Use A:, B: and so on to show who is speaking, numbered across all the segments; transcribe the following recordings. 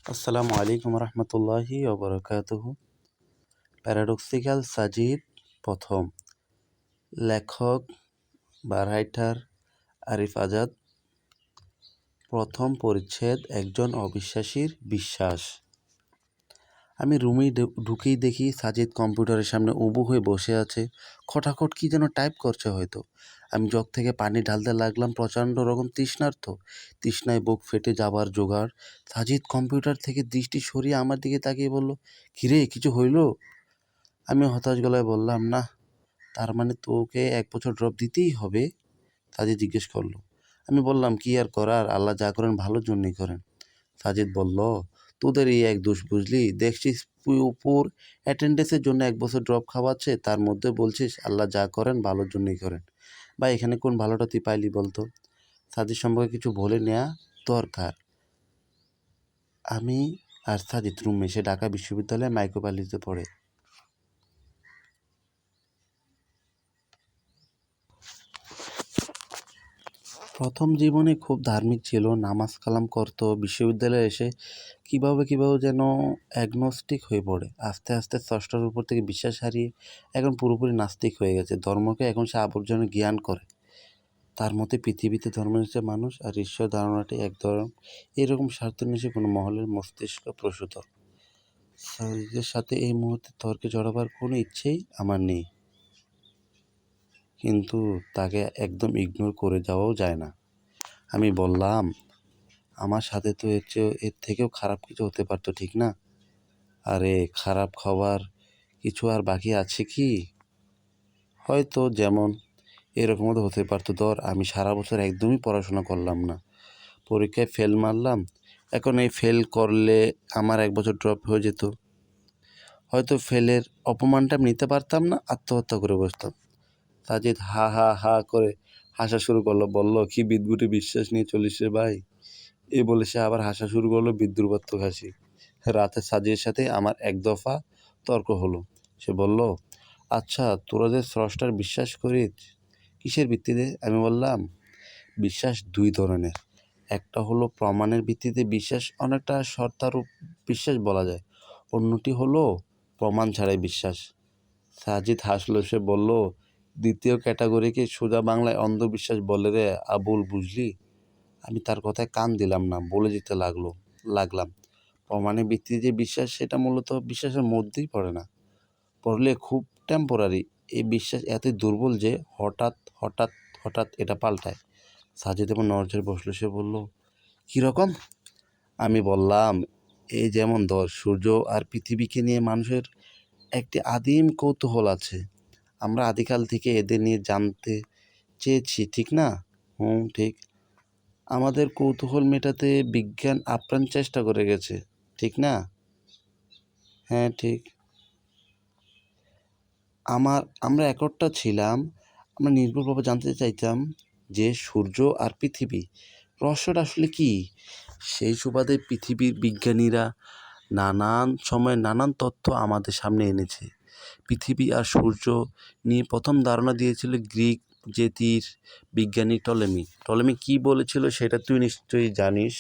A: আসসালামু আলাইকুম রহমতুল্লাহি ওবরাকাতুহু। প্যারাডক্সিক্যাল সাজিদ প্রথম। লেখক বা রাইটার আরিফ আজাদ। প্রথম পরিচ্ছেদ, একজন অবিশ্বাসীর বিশ্বাস। আমি রুমে ঢুকেই দেখি সাজিদ কম্পিউটারের সামনে উবু হয়ে বসে আছে। খটাখট কি যেন টাইপ করছে হয়তো। আমি জগ থেকে পানি ঢালতে লাগলাম, প্রচণ্ড রকম তৃষ্ণায় বুক ফেটে যাবার জোগাড়। সাজিদ কম্পিউটার থেকে দৃষ্টি সরিয়ে আমার দিকে তাকিয়ে বলল, কিরে কিছু হইল? আমি হতাশ গলায় বললাম, না। তার মানে তোকে 1 বছর ড্রপ দিতেই হবে? সাজিদ জিজ্ঞেস করলো। আমি বললাম, কি আর করার, আল্লাহ যা করেন ভালোর জন্যই করেন। সাজিদ বলল, তোদের এই এক দোষ বুঝলি, দেখছিস উপর অ্যাটেন্ডেন্সের জন্য 1 বছর ড্রপ খাওয়াচ্ছে, তার মধ্যে বলছিস আল্লাহ যা করেন ভালোর জন্যই করেন। বা এখানে কোন ভালোটা তুই পাইলি বলতো? সাজিদ সম্পর্কে কিছু বলে নেওয়া দরকার। আমি আর সাজিদ রুমে, সে ঢাকা বিশ্ববিদ্যালয়ে মাইক্রোবায়োলজিতে পড়ে। প্রথম জীবনে খুব ধার্মিক ছিল, নামাজ কালাম করত। বিশ্ববিদ্যালয়ে এসে কীভাবে যেন অ্যাগনস্টিক হয়ে পড়ে। আস্তে আস্তে স্রষ্টার উপর থেকে বিশ্বাস হারিয়ে এখন পুরোপুরি নাস্তিক হয়ে গেছে। ধর্মকে এখন সে আবর্জনা জ্ঞান করে। তার মতে পৃথিবীতে ধর্ম হচ্ছে মানুষ আর ঈশ্বর ধারণাটি এক ধরন। এরকম স্বার্থন্বেষী কোনো মহলের মস্তিষ্ক প্রসূত। শরীরের সাথে এই মুহূর্তে তর্কে জড়াবার কোনো ইচ্ছেই আমার নেই, কিন্তু তাকে একদম ইগনোর করে যাওয়াও যায় না। আমি বললাম, আমার সাথে তো এর থেকেও খারাপ কিছু হতে পারতো, ঠিক না? আরে খারাপ খাবার কিছু আর বাকি আছে কি? হয়তো যেমন এরকমও তো হতে পারতো। ধর, আমি সারা বছর একদমই পড়াশোনা করলাম না, পরীক্ষায় ফেল মারলাম। এখন এই ফেল করলে আমার 1 বছর ড্রপ হয়ে যেত। হয়তো ফেলের অপমানটা আমি নিতে পারতাম না, আত্মহত্যা করে বসতাম। সাজিদ হা হা হা করে হাসা শুরু করলো, বলল, কি বিদ্যুটে বিশ্বাস নিয়ে চলিস রে ভাই? এই বলে সে আবার হাসা শুরু করলো, বিদ্রুপাত্মক হাসি। রাতে সাজিদের সাথে আমার এক দফা তর্ক হলো। সে বলল, আচ্ছা তোরা যে স্রষ্টার বিশ্বাস করিস, কিসের ভিত্তিতে? আমি বললাম, বিশ্বাস 2 ধরনের। একটা হলো প্রমাণের ভিত্তিতে বিশ্বাস, অনেকটা শর্তারূপ বিশ্বাস বলা যায়। অন্যটি হলো প্রমাণ ছাড়াই বিশ্বাস। সাজিদ হাসলো। সে বলল, দ্বিতীয় ক্যাটাগরিকে সোজা বাংলায় অন্ধবিশ্বাস বলে রে আবুল, বুঝলি? আমি তার কথায় কান দিলাম না, বলে যেতে লাগলাম প্রমাণের ভিত্তিতে যে বিশ্বাস, সেটা মূলত বিশ্বাসের মধ্যেই পড়ে না, পড়লে খুব টেম্পোরারি। এই বিশ্বাস এতই দুর্বল যে হঠাৎ হঠাৎ হঠাৎ এটা পাল্টায়। সাজিদ এবং নড়ঝড়ে বসলো। সে বলল, কীরকম? আমি বললাম, এই যেমন ধর, সূর্য আর পৃথিবীকে নিয়ে মানুষের একটি আদিম কৌতূহল আছে। আমরা আদিকাল থেকে এদের নিয়ে জানতে চেয়েছি, ঠিক না? ঠিক। আমাদের কৌতূহল মেটাতে বিজ্ঞান আপ্রাণ চেষ্টা করে গেছে, ঠিক না? হ্যাঁ ঠিক। আমরা একটা ছিলাম। আমরা নির্ভুলভাবে জানতে চাইতাম যে সূর্য আর পৃথিবী রহস্যটা আসলে কি। সেই সুবাদে পৃথিবীর বিজ্ঞানীরা নানান সময় নানান তথ্য আমাদের সামনে এনেছে। পৃথিবী আর সূর্য নিয়ে প্রথম ধারণা দিয়েছিল গ্রিক জ্যোতির বিজ্ঞানী টলেমি কি বলেছিল সেটা তুই নিশ্চয়ই জানিস।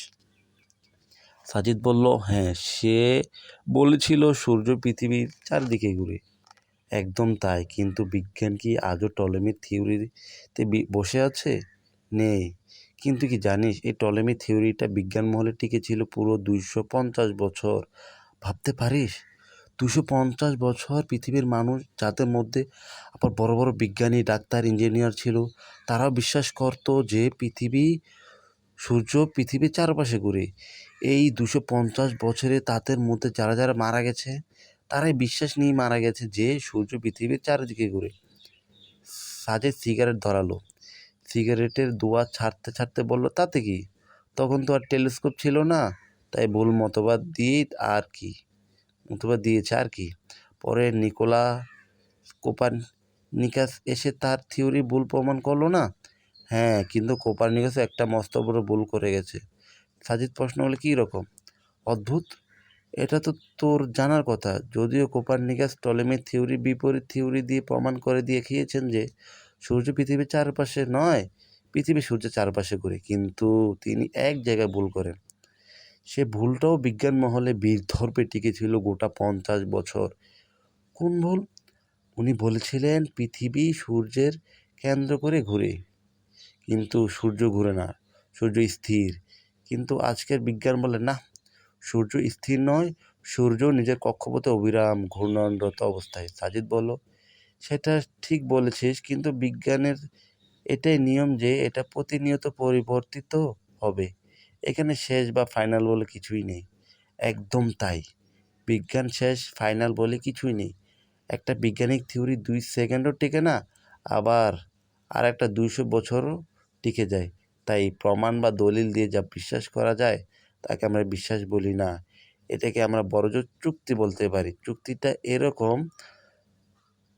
A: সাজিদ বলল, হ্যাঁ, সে বলেছিল সূর্য পৃথিবীর চারদিকে ঘুরে। একদম তাই, কিন্তু বিজ্ঞান কি আজও টলেমির থিওরিতে বসে আছে? নেই। কিন্তু কি জানিস, এই টলেমি থিওরিটা বিজ্ঞান মহলে টিকেছিল পুরো 250 বছর। ভাবতে পারিস, 250 বছর পৃথিবীর মানুষ, যাদের মধ্যে আবার বড় বড় বিজ্ঞানী, ডাক্তার, ইঞ্জিনিয়ার ছিল, তারাও বিশ্বাস করতো যে সূর্য পৃথিবীর চারপাশে ঘুরে। এই 250 বছরে তাদের মধ্যে যারা মারা গেছে, তারাই বিশ্বাস নিয়ে মারা গেছে যে সূর্য পৃথিবীর চারিদিকে ঘুরে। সাজেদ সিগারেট ধরালো। সিগারেটের ধোঁয়া ছাড়তে ছাড়তে বলল, তাতে কি? তখন তো আর টেলিস্কোপ ছিল না, তাই ভুল মতবাদ দিয়েছে আর কি। পরে নিকোলা কোপারনিকাস এসে তার থিওরি ভুল প্রমাণ করলো না? হ্যাঁ, কিন্তু কোপারনিকাসও একটা মস্ত বড় ভুল করে গেছে। সাজিদ প্রশ্ন হলো, কী রকম? অদ্ভুত, এটা তো তোর জানার কথা। যদিও কোপারনিকাস টলেমির থিওরি বিপরীত থিওরি দিয়ে প্রমাণ করে দেখিয়েছেন যে সূর্য পৃথিবীর চারপাশে নয়, পৃথিবী সূর্যের চারপাশে ঘুরে, কিন্তু তিনি এক জায়গায় ভুল করেন। সে ভুলটাও বিজ্ঞান মহলে বীরধর্পে টিকেছিল গোটা 50 বছর। কোন ভুল? উনি বলেছিলেন পৃথিবী সূর্যের কেন্দ্র করে ঘুরে, কিন্তু সূর্য ঘুরে না, সূর্য স্থির। কিন্তু আজকের বিজ্ঞান বলে না, সূর্য স্থির নয়, সূর্য নিজের কক্ষপথে অবিরাম ঘূর্ণনরত অবস্থায়। সাজিদ বলল, সেটা ঠিক বলেছিস, কিন্তু বিজ্ঞানের এটাই নিয়ম যে এটা প্রতিনিয়ত পরিবর্তিত হবে। এখানে শেষ বা ফাইনাল বলে কিছুই নেই। একদম তাই, বিজ্ঞান শেষ ফাইনাল বলে কিছুই নেই। একটা বৈজ্ঞানিক থিওরি 2 সেকেন্ডও টিকে না, আবার আর একটা 200 বছরও টিকে যায়। তাই প্রমাণ বা দলিল দিয়ে যা বিশ্বাস করা যায় তাকে আমরা বিশ্বাস বলি না, এটাকে আমরা বড়জোর চুক্তি বলতে পারি। চুক্তিটা এরকম,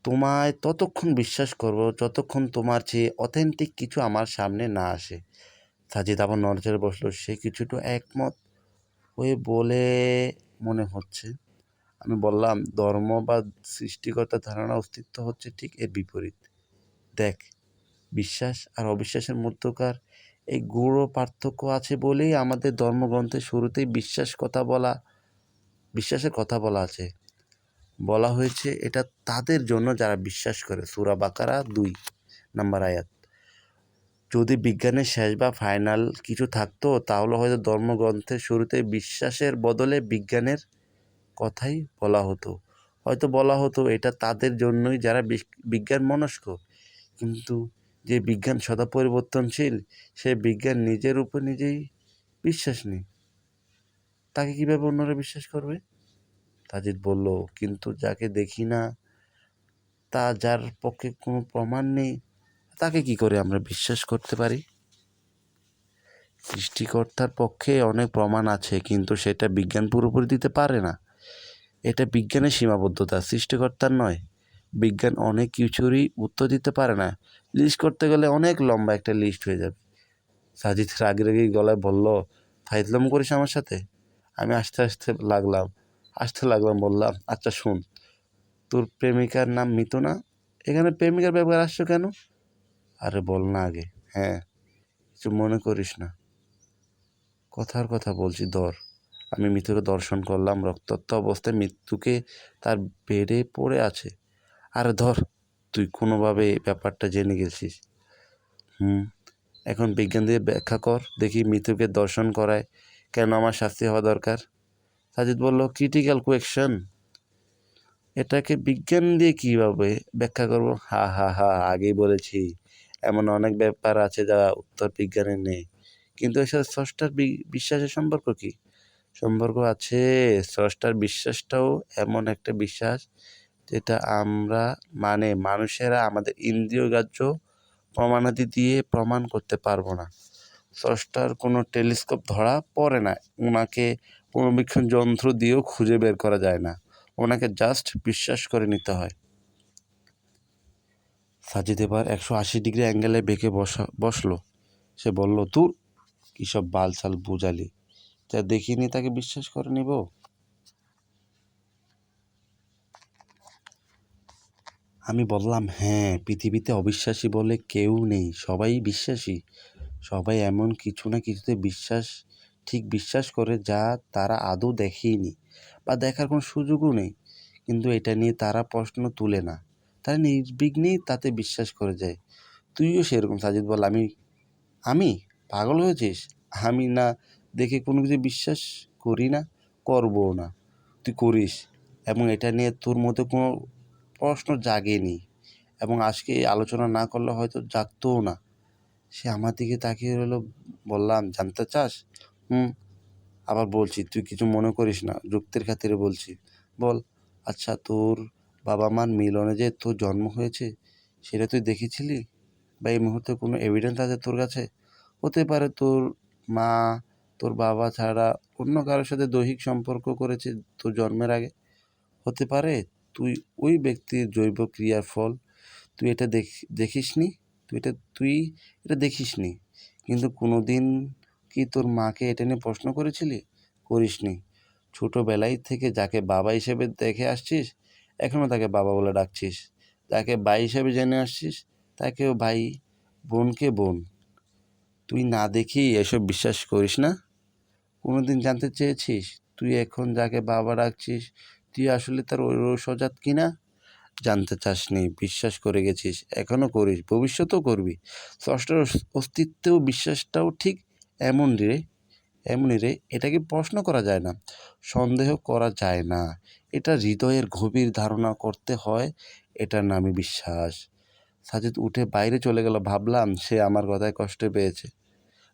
A: তোমায় ততক্ষণ বিশ্বাস করব যতক্ষণ তোমার চেয়ে অথেন্টিক কিছু আমার সামনে না আসে। সাজিদ আবার নড়চড়ে বসলো। সে কিছুটা একমত হয়ে বলে, মনে হচ্ছে। আমি বললাম, ধর্ম বা সৃষ্টিকর্তার ধারণা অস্তিত্ব হচ্ছে ঠিক এর বিপরীত। দেখ, বিশ্বাস আর অবিশ্বাসের মধ্যকার এই গূঢ় পার্থক্য আছে বলেই আমাদের ধর্মগ্রন্থের শুরুতেই বিশ্বাসের কথা বলা আছে। বলা হয়েছে এটা তাদের জন্য যারা বিশ্বাস করে। সূরা বাকারা 2 নম্বর আয়াত। যদি বিজ্ঞানের শেষ বা ফাইনাল কিছু থাকতো তাহলে হয়তো ধর্মগ্রন্থের শুরুতে বিশ্বাসের বদলে বিজ্ঞানের কথাই বলা হতো। হয়তো বলা হতো এটা তাদের জন্যই যারা বিজ্ঞান মনস্ক। কিন্তু যে বিজ্ঞান সদা পরিবর্তনশীল, সে বিজ্ঞান নিজের উপর নিজেই বিশ্বাস নেই, তাকে কীভাবে অন্যরা বিশ্বাস করবে? তাজিদ বলল, কিন্তু যাকে দেখি না, যার পক্ষে কোনো প্রমাণ নেই, তাকে কি করে আমরা বিশ্বাস করতে পারি? সৃষ্টিকর্তার পক্ষে অনেক প্রমাণ আছে, কিন্তু সেটা বিজ্ঞান পুরোপুরি দিতে পারে না। এটা বিজ্ঞানের সীমাবদ্ধতা, সৃষ্টিকর্তার নয়। বিজ্ঞান অনেক কিছুরই উত্তর দিতে পারে না। লিস্ট করতে গেলে অনেক লম্বা একটা লিস্ট হয়ে যাবে। সাজিদ রাগি গলায় বলল, ফাইজলামো করিস আমার সাথে? আমি আসতে লাগলাম, বললাম, আচ্ছা শোন, তোর প্রেমিকার নাম মিতু না? এখানে প্রেমিকার ব্যাপার আসছো কেন? আরে বল না আগে। হ্যাঁ, কিছু মনে করিস না, কথার কথা বলছি, ধর। আমি মিতুকে দর্শন করলাম, রক্তাক্ত অবস্থায় মৃত্যুকে তার বেডে পড়ে আছে। আরে ধর, তুই কোনোভাবে ব্যাপারটা জেনে গেছিস। এখন বিজ্ঞান দিয়ে ব্যাখ্যা কর দেখি, মৃত্যুকে দর্শন করায় কেন আমার শাস্তি হওয়া দরকার? সাজিদ বলল, ক্রিটিক্যাল কোয়েশ্চেন, এটাকে বিজ্ঞান দিয়ে কীভাবে ব্যাখ্যা করব? হা হা হা, আগেই বলেছি, এমন অনেক ব্যাপার আছে যা উত্তর বিজ্ঞানের নেই। কিন্তু এসব স্রষ্টার বিশ্বাসের সম্পর্ক কি? সম্পর্ক আছে। স্রষ্টার বিশ্বাসটাও এমন একটা বিশ্বাস যেটা আমরা, মানে মানুষেরা, আমাদের ইন্দ্রিয়গ্রাহ্য প্রমাণাদি দিয়ে প্রমাণ করতে পারবো না। স্রষ্টার কোনো টেলিস্কোপ ধরা পড়ে না, ওনাকে পূর্ণবীক্ষণ যন্ত্র দিয়েও খুঁজে বের করা যায় না, ওনাকে জাস্ট বিশ্বাস করে নিতে হয়। সাজিদ এবার 180 ডিগ্রি অ্যাঙ্গেলে বেঁকে বসলো। সে বলল, তুই কী সব বালছাল বুঝালি? যা দেখিনি তাকে বিশ্বাস করে নিব? আমি বললাম, হ্যাঁ, পৃথিবীতে অবিশ্বাসী বলে কেউ নেই, সবাই বিশ্বাসী। সবাই এমন কিছু না কিছুতে বিশ্বাস করে যা তারা আদৌ দেখেইনি বা দেখার কোনো সুযোগও নেই। কিন্তু এটা নিয়ে তারা প্রশ্ন তুলে না, তারা নির্বিঘ্নেই তাতে বিশ্বাস করে যায়। তুইও সেরকম। সাজিদ বল, আমি পাগল হয়েছিস? আমি না দেখে কোনো কিছু বিশ্বাস করি না, করবও না। তুই করিস, এবং এটা নিয়ে তোর মধ্যে কোনো প্রশ্ন জাগেনি, এবং আজকে এই আলোচনা না করলে হয়তো জাগতও না। সে আমার দিকে তাকিয়ে রইল। বললাম, জানতে চাস? আবার বলছি, তুই কিছু মনে করিস না, যুক্তির খাতিরে বলছি। বল। আচ্ছা, তোর বাবা মার মিলনে যে তোর জন্ম হয়েছে, সেটা তুই দেখেছিলি? বা এই মুহূর্তে কোনো এভিডেন্স আছে তোর কাছে? হতে পারে তোর মা তোর বাবা ছাড়া অন্য কারোর সাথে দৈহিক সম্পর্ক করেছে তোর জন্মের আগে। হতে পারে তুই ওই ব্যক্তির জৈব ক্রিয়ার ফল। তুই এটা দেখিসনি, তুই এটা দেখিসনি। কিন্তু কোনো দিন কি তোর মাকে এটা নিয়ে প্রশ্ন করিসনি? ছোটোবেলায় থেকে যাকে বাবা হিসেবে দেখে আসছিস, এখনও তাকে বাবা বলে ডাকছিস। যাকে ভাই হিসেবে জেনে আসছিস, তাকেও ভাই, বোনকে বোন। তুই না দেখেই এসব বিশ্বাস করিস না? কোনোদিন জানতে চেয়েছিস তুই এখন যাকে বাবা ডাকছিস তুই আসলে তার ঔরসজাত কিনা? জানতে চাসনি, বিশ্বাস করে গেছিস, এখনও করিস, ভবিষ্যতেও করবি। স্রষ্টার অস্তিত্বেও বিশ্বাসটাও ঠিক এমনই রে। এটাকে প্রশ্ন করা যায় না, সন্দেহ করা যায় না, এটা হৃদয়ের গভীর ধারণা করতে হয়। এটার নামই বিশ্বাস। সাজিদ উঠে বাইরে চলে গেল। ভাবলাম সে আমার কথায় কষ্ট পেয়েছে।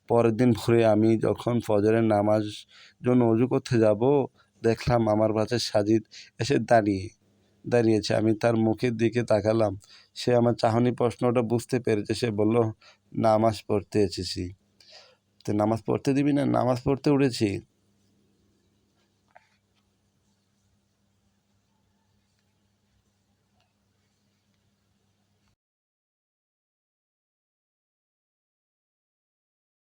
A: পরের দিন ভোরে আমি যখন ফজরের নামাজ জন্য অজু করতে যাব, দেখলাম আমার পাশে সাজিদ এসে দাঁড়িয়েছে। আমি তার মুখের দিকে তাকালাম। সে আমার চাহনি প্রশ্নটা বুঝতে পেরেছে। সে বলল, নামাজ পড়তে এসেছি। তো নামাজ পড়তে দিবি না? নামাজ পড়তে উঠেছি।